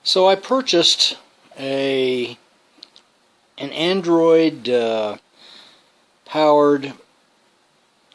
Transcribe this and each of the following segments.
So I purchased an Android powered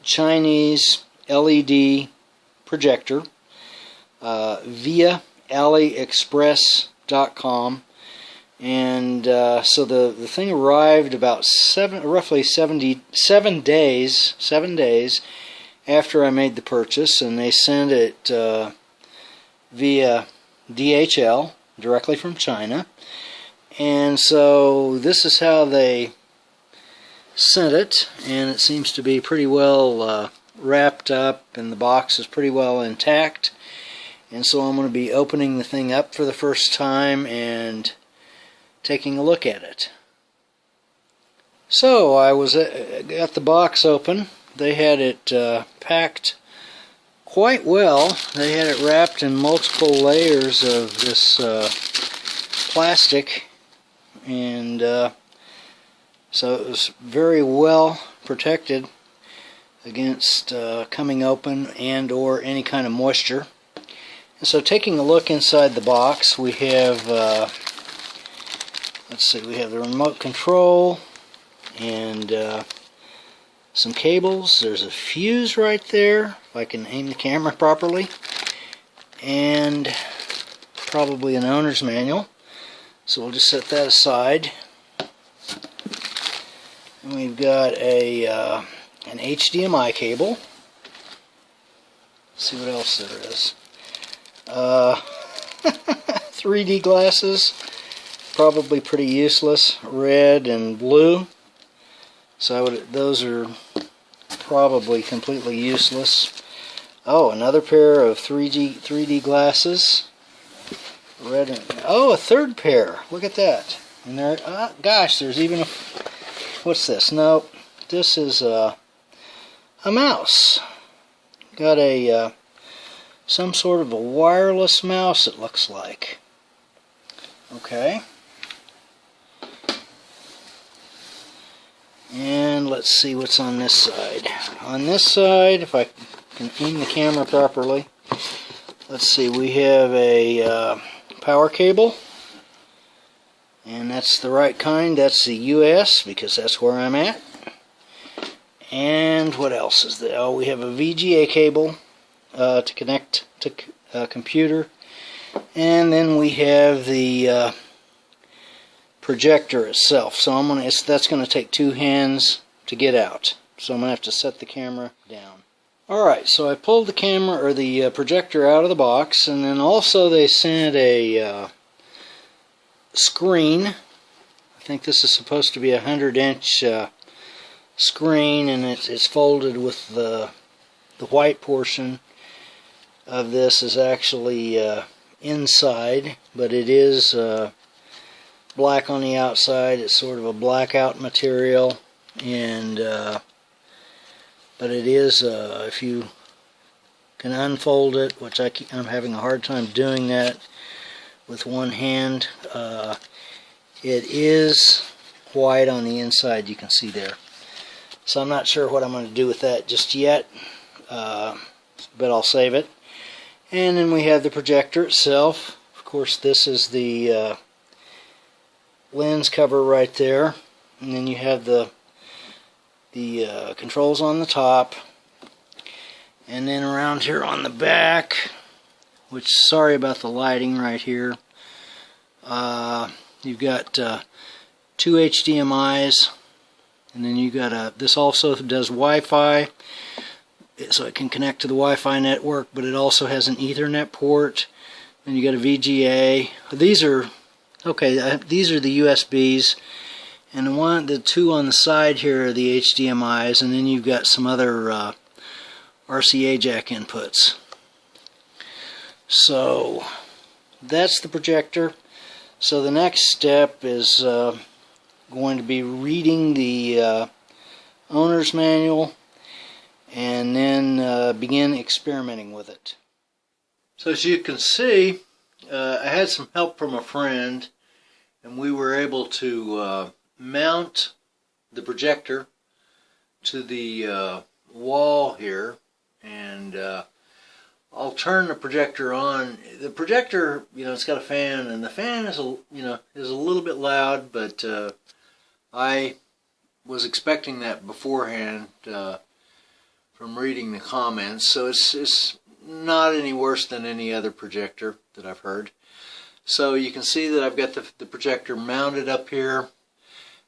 Chinese LED projector via Aliexpress.com, and so the thing arrived about roughly 7 days after I made the purchase, and they sent it via DHL directly from China. And so this is how they sent it, and it seems to be pretty well wrapped up, and the box is pretty well intact. And so I'm going to be opening the thing up for the first time and taking a look at it. So I got the box open. They had it packed quite well. They had it wrapped in multiple layers of this plastic, and so it was very well protected against coming open and or any kind of moisture. And so taking a look inside the box, we have let's see, we have the remote control and some cables. There's a fuse right there, if I can aim the camera properly, and probably an owner's manual. So we'll just set that aside. And we've got an HDMI cable. Let's see what else there is. 3D glasses, probably pretty useless, red and blue. So those are probably completely useless. Oh, another pair of 3D glasses. Red and, oh, a third pair. Look at that. And there, gosh, there's even a, what's this? No, this is a mouse. Got a some sort of a wireless mouse, it looks like. Okay. And let's see what's on this side. On this side, if I can aim the camera properly, let's see, we have a power cable, and that's the right kind. That's the US, because that's where I'm at. And what else is there? Oh, we have a VGA cable to connect to a computer, and then we have the projector itself. So that's going to take 2 hands to get out. So I'm going to have to set the camera down. Alright, so I pulled the camera, or the projector, out of the box, and then also they sent a screen. I think this is supposed to be a 100-inch screen, and it's folded with the white portion of this is actually inside, but it is black on the outside. It's sort of a blackout material, and but it is, if you can unfold it, which I'm having a hard time doing that with one hand, it is white on the inside, you can see there. So I'm not sure what I'm going to do with that just yet, but I'll save it. And then we have the projector itself. Of course, this is the lens cover right there, and then you have the controls on the top, and then around here on the back, which, sorry about the lighting right here, you've got 2 HDMI's, and then you got this also does Wi-Fi, so it can connect to the Wi-Fi network, but it also has an Ethernet port. Then you got a VGA. These are okay. These are the USBs, and the 2 on the side here are the HDMI's, and then you've got some other RCA jack inputs. So that's the projector. So the next step is going to be reading the owner's manual, and then begin experimenting with it. So as you can see, I had some help from a friend, and we were able to mount the projector to the wall here, and I'll turn the projector on. The projector, it's got a fan, and the fan is is a little bit loud, but I was expecting that beforehand from reading the comments, so it's not any worse than any other projector that I've heard. So you can see that I've got the projector mounted up here,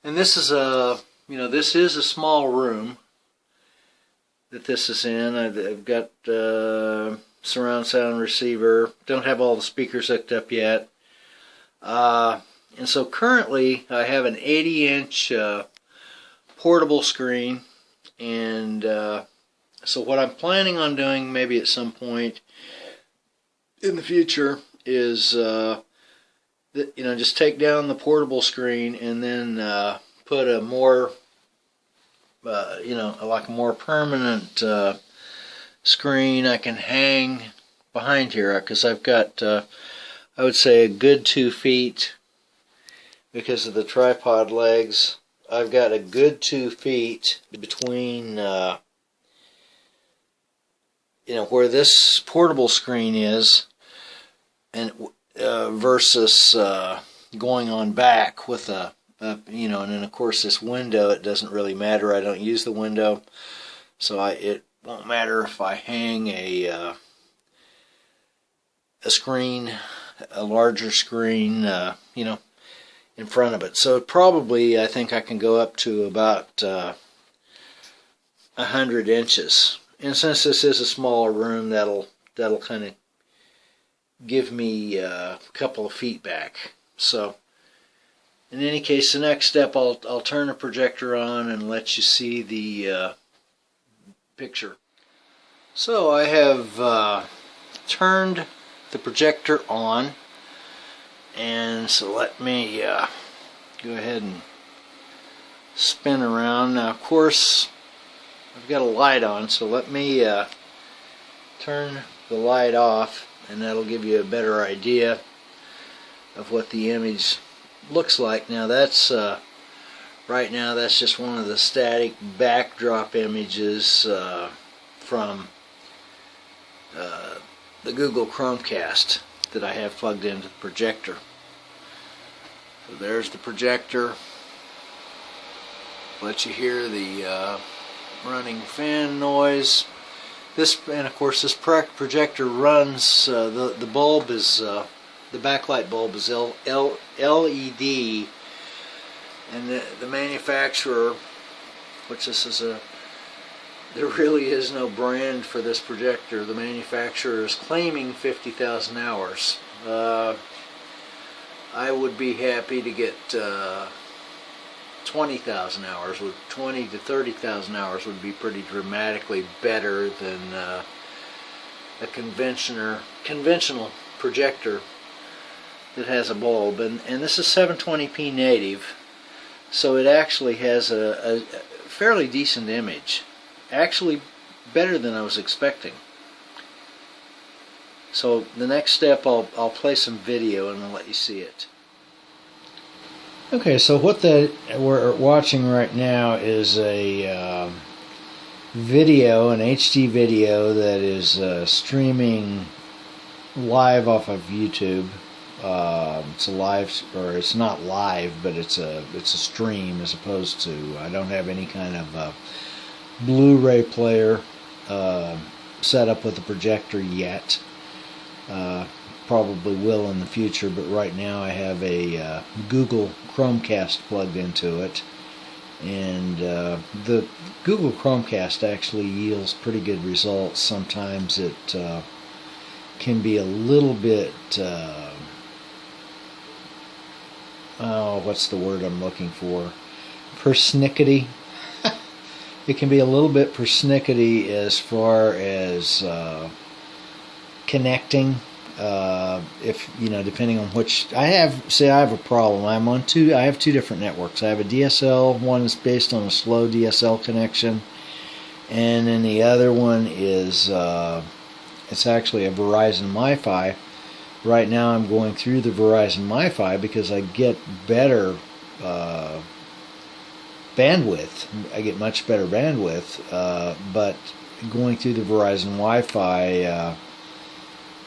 and this is a small room that this is in. I've got surround sound receiver. Don't have all the speakers hooked up yet. And so currently I have an 80-inch portable screen, and so what I'm planning on doing maybe at some point in the future is just take down the portable screen and then put a more like a more permanent screen I can hang behind here, because I've got I would say a good 2 feet, because of the tripod legs. I've got a good 2 feet between where this portable screen is and versus going on back with and then of course this window, it doesn't really matter. I don't use the window, so it won't matter if I hang a screen, a larger screen, in front of it. So probably I think I can go up to about 100 inches. And since this is a smaller room, that'll kind of give me a couple of feet back. So in any case, the next step, I'll turn the projector on and let you see the picture. So I have turned the projector on, and so let me go ahead and spin around. Now of course I've got a light on, so let me turn the light off, and that'll give you a better idea of what the image looks like. Now that's right now that's just one of the static backdrop images from the Google Chromecast that I have plugged into the projector. So there's the projector. Let you hear the running fan noise. And of course this projector runs, the bulb is the backlight bulb is LED, and the manufacturer, which this is there really is no brand for this projector. The manufacturer is claiming 50,000 hours. I would be happy to get 20,000 hours. With 20 to 30,000 hours would be pretty dramatically better than a conventional projector that has a bulb. And this is 720p native, so it actually has a fairly decent image. Actually better than I was expecting. So the next step, I'll play some video and I'll let you see it. Okay, so what we're watching right now is a video, an HD video that is streaming live off of YouTube. It's a live, or it's not live, but it's a stream, as opposed to, I don't have any kind of Blu-ray player set up with a projector yet. Probably will in the future, but right now I have a Google Chromecast plugged into it, and the Google Chromecast actually yields pretty good results. Sometimes it can be a little bit what's the word I'm looking for? Persnickety. It can be a little bit persnickety as far as connecting. If depending on which I have a problem. I have two different networks. I have a DSL. One is based on a slow DSL connection, and then the other one is it's actually a Verizon Wi-Fi. Right now I'm going through the Verizon Wi-Fi because I get better bandwidth. I get much better bandwidth, but going through the Verizon Wi-Fi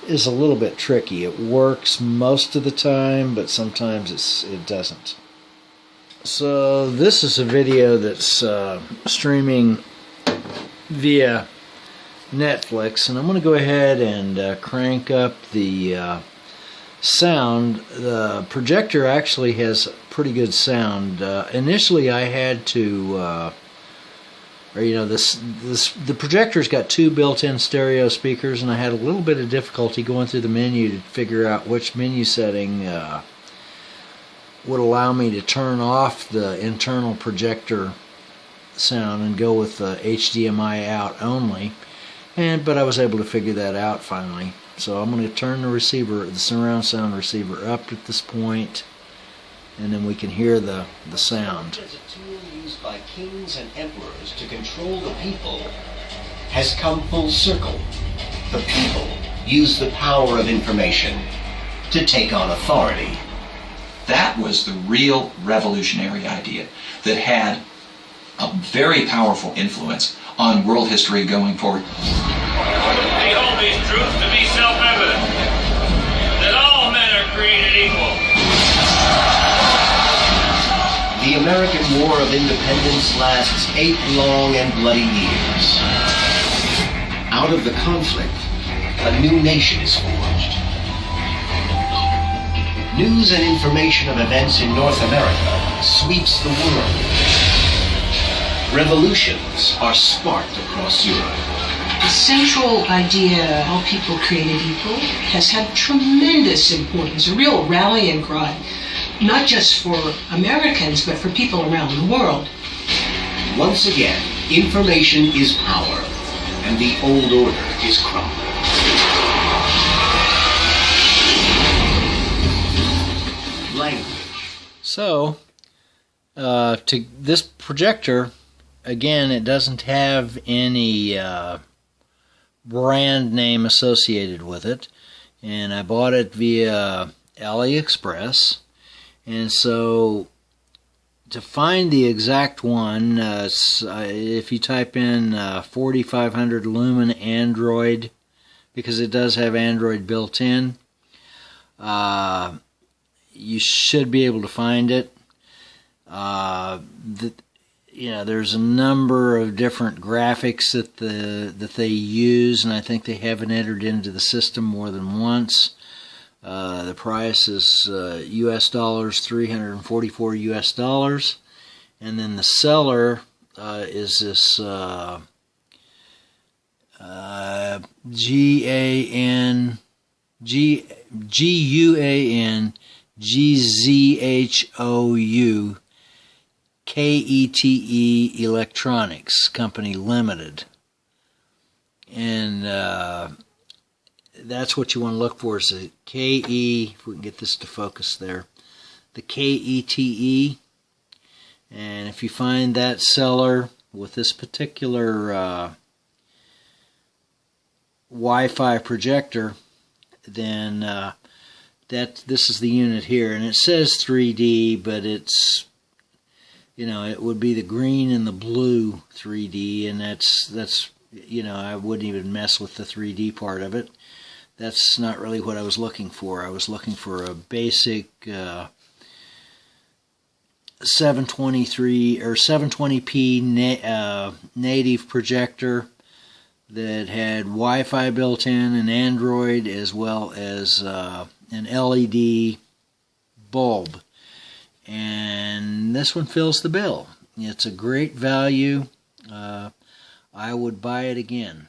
is a little bit tricky. It works most of the time, but sometimes it doesn't. So this is a video that's streaming via Netflix, and I'm going to go ahead and crank up the sound. The projector actually has pretty good sound. Initially I had to the projector's got two built-in stereo speakers, and I had a little bit of difficulty going through the menu to figure out which menu setting would allow me to turn off the internal projector sound and go with the HDMI out only. But I was able to figure that out finally. So I'm going to turn the receiver, the surround sound receiver, up at this point, and then we can hear the sound. As a tool used by kings and emperors to control the people has come full circle. The people use the power of information to take on authority. That was the real revolutionary idea that had a very powerful influence on world history going forward. We hold these truths to be self-evident, that all men are created equal. The American War of Independence lasts 8 long and bloody years. Out of the conflict, a new nation is forged. News and information of events in North America sweeps the world. Revolutions are sparked across Europe. The central idea, all people created equal, has had tremendous importance, a real rallying cry, not just for Americans, but for people around the world. Once again, information is power, and the old order is crumbling. Language. So, to this projector, again, it doesn't have any brand name associated with it, and I bought it via Aliexpress. And so to find the exact one, if you type in 4500 lumen Android, because it does have Android built in, you should be able to find it. There's a number of different graphics that they use, and I think they haven't entered into the system more than once. The price is US dollars, 344 US dollars, and then the seller is this Guangzhou Kete Electronics Company Limited, and that's what you want to look for, is a KE, if we can get this to focus there, the KETE. And if you find that seller with this particular Wi-Fi projector, then this is the unit here, and it says 3D, but it's, it would be the green and the blue 3D, and that's I wouldn't even mess with the 3D part of it. That's not really what I was looking for. I was looking for a basic 723 or 720p native projector that had Wi-Fi built in and Android, as well as an LED bulb. And this one fills the bill. It's a great value. I would buy it again.